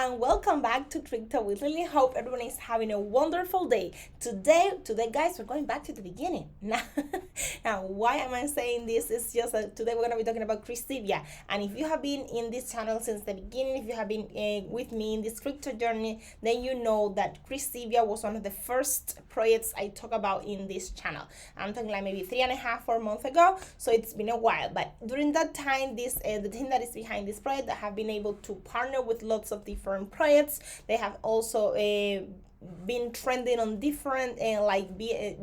and welcome back to Crypto. We really hope everyone is having a wonderful day. Today, guys, we're going back to the beginning. Now, why am I saying this? It's just that today we're going to be talking about KRYXIVIA. And if you have been in this channel since the beginning, if you have been with me in this crypto journey, then you know that KRYXIVIA was one of the first projects I talk about in this channel. I'm talking like maybe 3.5 or 4 months ago, so it's been a while. But during that time, the team that is behind this project that have been able to partner with lots of different projects. They have also been trending on different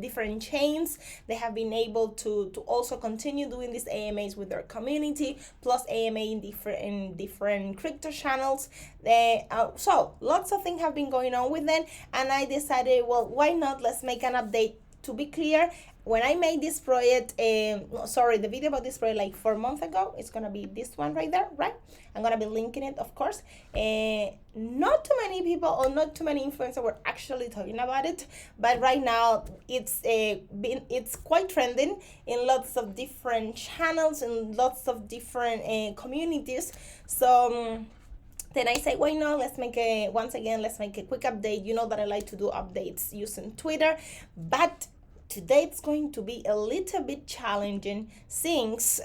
different chains. They have been able to also continue doing these AMAs with their community, plus AMA in different crypto channels. So lots of things have been going on with them, and I decided, well, why not, let's make an update. To be clear, when I made this project, the video about this project like 4 months ago, it's gonna be this one right there, right? I'm gonna be linking it, of course. Not too many people or not too many influencers were actually talking about it, but right now it's quite trending in lots of different channels and lots of different communities. So. Then I say, why not? Let's make a quick update. You know that I like to do updates using Twitter, but today it's going to be a little bit challenging since,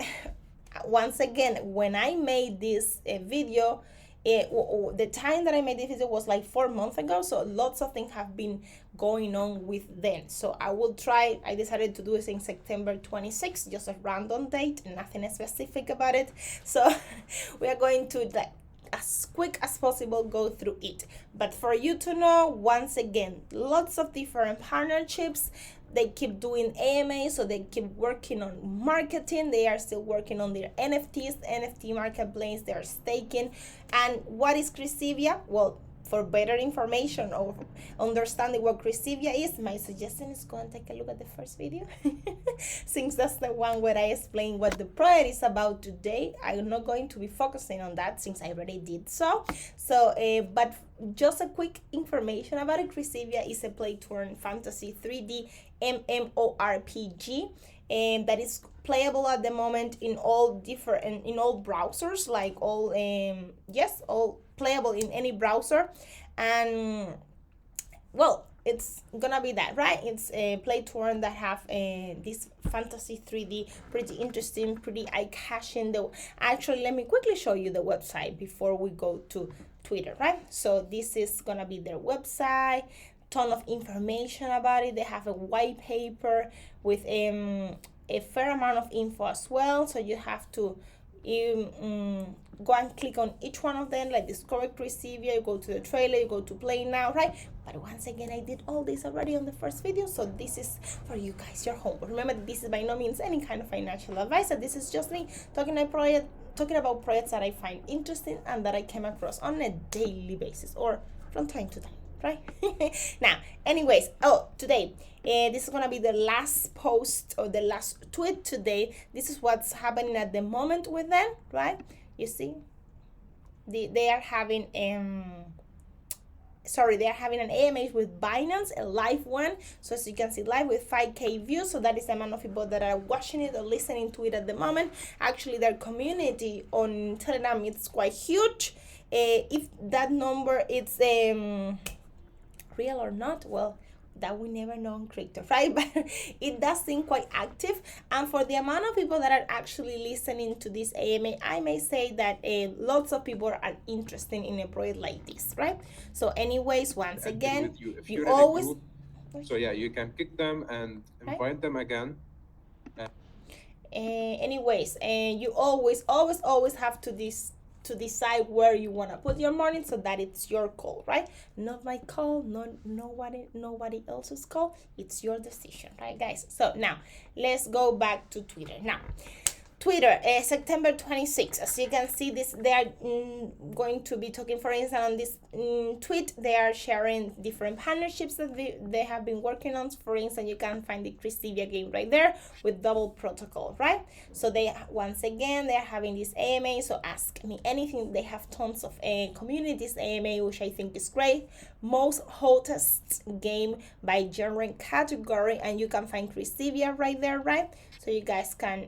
once again, when I made this video, the time that I made this video was like 4 months ago, so lots of things have been going on with them. So I decided to do it in September 26th, just a random date, nothing specific about it. So we are going to as quick as possible go through it. But for you to know, once again, lots of different partnerships. They keep doing AMA, so they keep working on marketing. They are still working on their NFTs, NFT marketplace. They are staking. And what is KRYXIVIA? Well, for better information or understanding what KRYXIVIA is, my suggestion is go and take a look at the first video. Since that's the one where I explain what the project is about today, I'm not going to be focusing on that since I already did so. But just a quick information about it. KRYXIVIA is a play-to-earn fantasy 3D MMORPG, and that is playable at the moment in all browsers, like all playable in any browser. And well, it's gonna be that, right? It's a play to earn that have this fantasy 3D, pretty interesting, pretty eye-catching. Actually, let me quickly show you the website before we go to Twitter, right? So this is gonna be their website. Ton of information about it. They have a white paper with a fair amount of info as well, so you have to go and click on each one of them, like discover KRYXIVIA. You go to the trailer, you go to play now, right? But once again, I did all this already on the first video, so this is for you guys, your homework. Remember, this is by no means any kind of financial advice. This is just me talking about projects that I find interesting and that I came across on a daily basis or from time to time, right? Now, anyways, today this is gonna be the last post or the last tweet today. This is what's happening at the moment with them, right? You see, they are having an AMA with Binance, a live one. So as you can see, live with 5K views. So that is the amount of people that are watching it or listening to it at the moment. Actually, their community on Telegram, it's quite huge. If that number is real or not, well, that we never know in crypto, right? But it does seem quite active. And for the amount of people that are actually listening to this AMA, I may say that lots of people are interested in a project like this, right? So anyways, once again, you always... So yeah, you can kick them and invite them again. Anyways, you always have to decide where you want to put your money, so that it's your call, right? Not my call, nobody else's call. It's your decision, right, guys? So now let's go back to Twitter. Now Twitter, September 26th. As you can see, they are going to be talking, for instance, on this tweet. They are sharing different partnerships that they have been working on. For instance, you can find the KRYXIVIA game right there with double protocol, right? So once again, they're having this AMA. So ask me anything. They have tons of communities AMA, which I think is great. Most hottest game by genre category, and you can find KRYXIVIA right there, right? So you guys can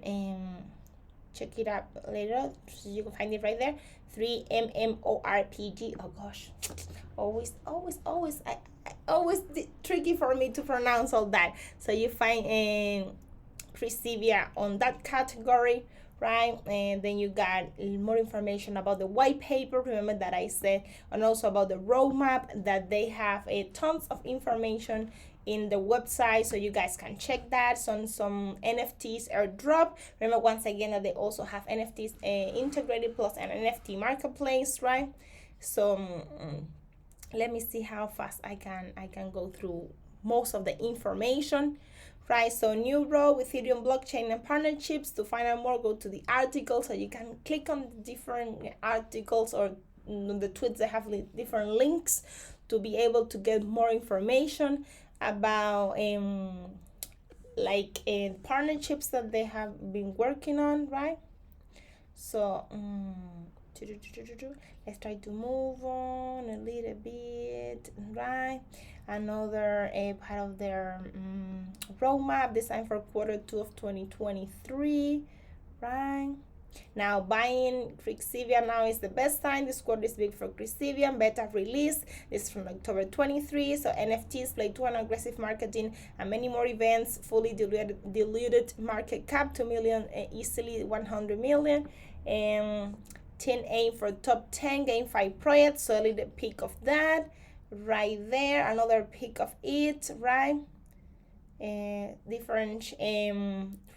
check it out later. So you can find it right there. 3MMORPG. Oh gosh, always tricky for me to pronounce all that. So you find KRYXIVIA on that category, right? And then you got more information about the white paper, remember that I said, and also about the roadmap, that they have tons of information in the website, so you guys can check that. Some NFTs are dropped. Remember once again that they also have NFTs integrated, plus an NFT marketplace, right? So let me see how fast I can go through most of the information, right? So new role, Ethereum blockchain and partnerships. To find out more, go to the article, so you can click on the different articles or the tweets that have different links to be able to get more information about partnerships that they have been working on, right? So let's try to move on a little bit, right? Another part of their roadmap designed for Q2 of 2023, right? Now buying KRYXIVIA now is the best time. This quarter is big for KRYXIVIA. Beta release. This is from October 23. So NFTs, play to an aggressive marketing and many more events. Fully diluted market cap 2 million, easily 100 million. And 10A for top 10 GameFi projects. So a little peek of that right there. Another peek of it, right? Different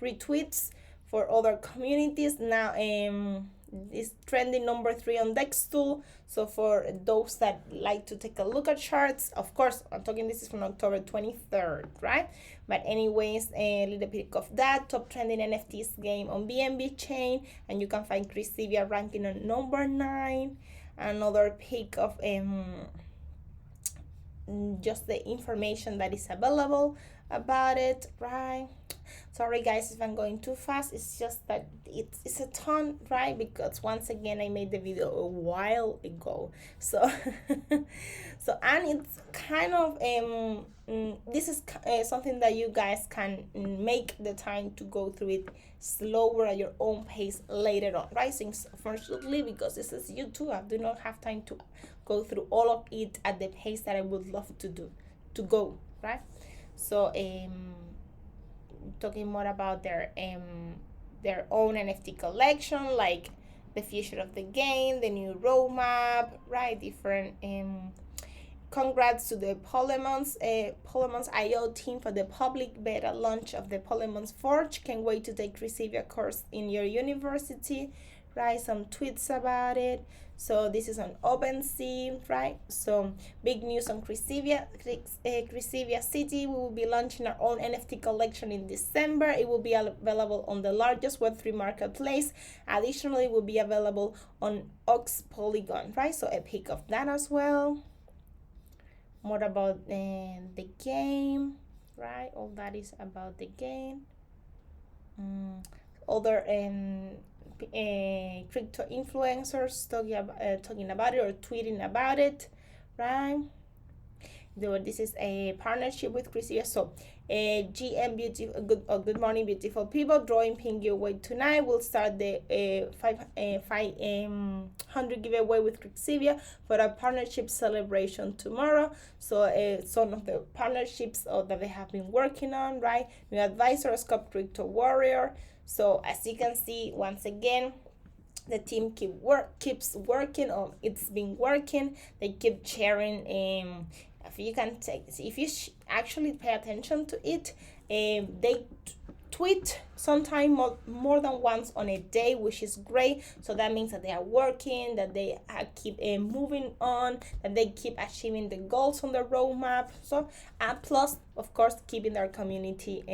retweets for other communities. Now it's trending number 3 on Dextool. So for those that like to take a look at charts, of course I'm talking, this is from October 23rd, right? But anyways, a little bit of that. Top trending NFTs game on BNB chain, and you can find KRYXIVIA ranking on number 9. Another pick of just the information that is available about it, right? Sorry guys if I'm going too fast, it's just that it's a ton, right? Because once again I made the video a while ago, so so, and it's kind of this is something that you guys can make the time to go through it slower at your own pace later on, right? Since unfortunately, because this is YouTube, I do not have time to go through all of it at the pace that I would love to go, right? So talking more about their own NFT collection, like the future of the game, the new roadmap, right? Different congrats to the Polymons IO team for the public beta launch of the Polymons Forge. Can't wait to take KRYXIVIA course in your university, right? Some tweets about it. So this is on OpenSea, right? So big news on KRYXIVIA City. We will be launching our own NFT collection in December. It will be available on the largest Web3 marketplace. Additionally, it will be available on Ox Polygon, right? So a pick of that as well. More about the game, right? All that is about the game. Other crypto influencers talking about it or tweeting about it, right? This is a partnership with KRYXIVIA. So GM beautiful, good morning beautiful people, drawing pin giveaway tonight. We'll start the 500 giveaway with KRYXIVIA for a partnership celebration tomorrow. So some of the partnerships that they have been working on, right? New advisor, Scope Crypto Warrior. So as you can see, once again, the team keeps working on. It's been working. They keep sharing. If you can actually pay attention to it, they tweet sometime more than once on a day, which is great. So that means that they are working, that they keep moving on, that they keep achieving the goals on the roadmap. So plus, of course, keeping their community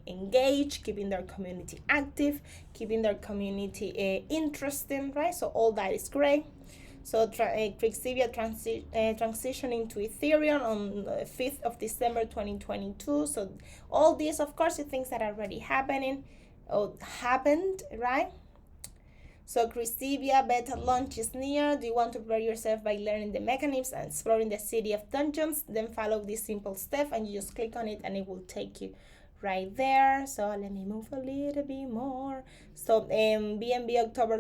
engaged, keeping their community active, keeping their community interesting, right? So all that is great. So KRYXIVIA transitioning to Ethereum on the 5th of December 2022. So all these, of course, the things that are already happened, right? So KRYXIVIA beta launch is near. Do you want to prepare yourself by learning the mechanisms and exploring the city of dungeons? Then follow this simple step and you just click on it and it will take you right there. So let me move a little bit more. So BNB October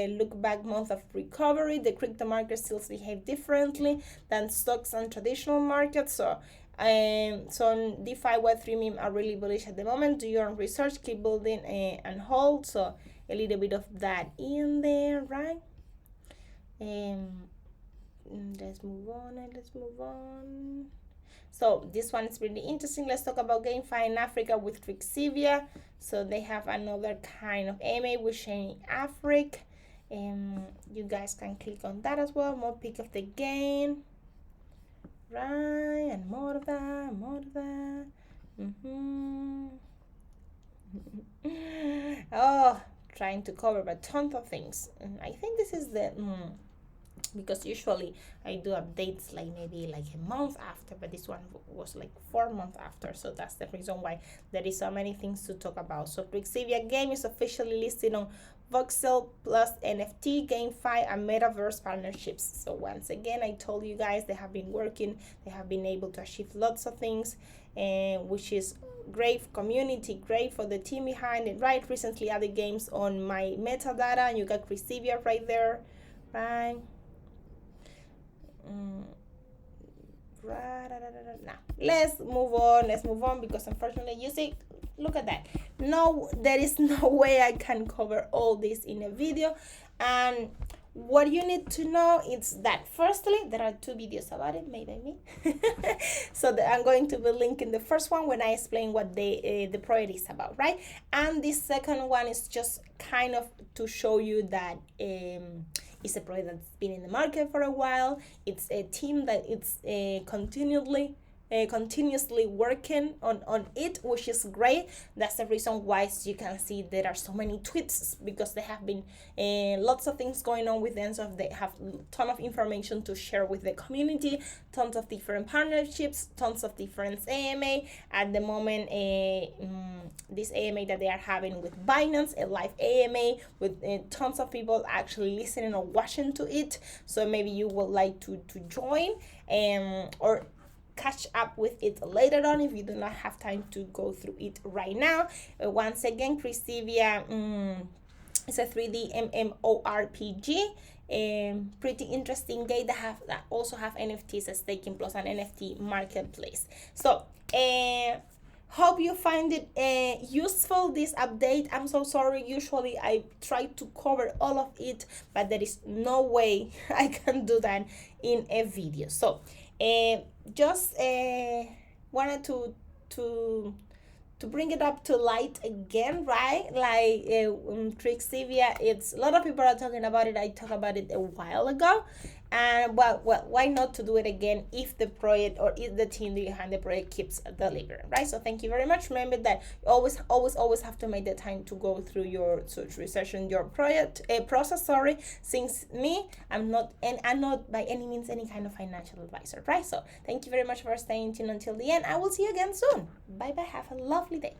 look back month of recovery. The crypto market still behave differently than stocks and traditional markets. So DeFi Web3 meme are really bullish at the moment. Do your own research, keep building and hold. So a little bit of that in there, right? Let's move on. So this one is really interesting. Let's talk about GameFi in Africa with KRYXIVIA. So they have another kind of AMA with Shiny Africa. You guys can click on that as well. More pick of the game. Right, and more of that. Oh, trying to cover a ton of things. I think this is the because usually I do updates like maybe like a month after, but this one was like 4 months after, so that's the reason why there is so many things to talk about. So KRYXIVIA game is officially listed on Voxel plus NFT, GameFi, and Metaverse partnerships. So once again, I told you guys they have been working, they have been able to achieve lots of things, which is great for community, great for the team behind it, right? Recently added games on my metadata, and you got KRYXIVIA right there, right? Now let's move on because unfortunately, you see, look at that. No, there is no way I can cover all this in a video. And what you need to know is that firstly, there are 2 videos about it made by me. So I'm going to be linking the first one when I explain what the project is about, right? And the second one is just kind of to show you that it's a project that's been in the market for a while. It's a team that it's continuously working on it, which is great. That's the reason why, as you can see, there are so many tweets, because there have been lots of things going on with them. So they have a ton of information to share with the community, tons of different partnerships, tons of different AMA at the moment. This AMA that they are having with Binance, a live AMA with tons of people actually listening or watching to it. So maybe you would like to join or catch up with it later on if you do not have time to go through it right now. Once again, KRYXIVIA is a 3D MMORPG. Pretty interesting game that also have NFTs as staking plus an NFT marketplace. So hope you find it useful, this update. I'm so sorry, usually I try to cover all of it, but there is no way I can do that in a video. So just wanted to bring it up to light again, right? Like KRYXIVIA, it's a lot of people are talking about it. I talked about it a while ago, and well, why not to do it again if the project or if the team behind the project keeps delivering, right? So thank you very much. Remember that you always have to make the time to go through your research and your project process. Sorry, since I'm not by any means any kind of financial advisor, right? So thank you very much for staying tuned until the end. I will see you again soon. Bye bye. Have a lovely day.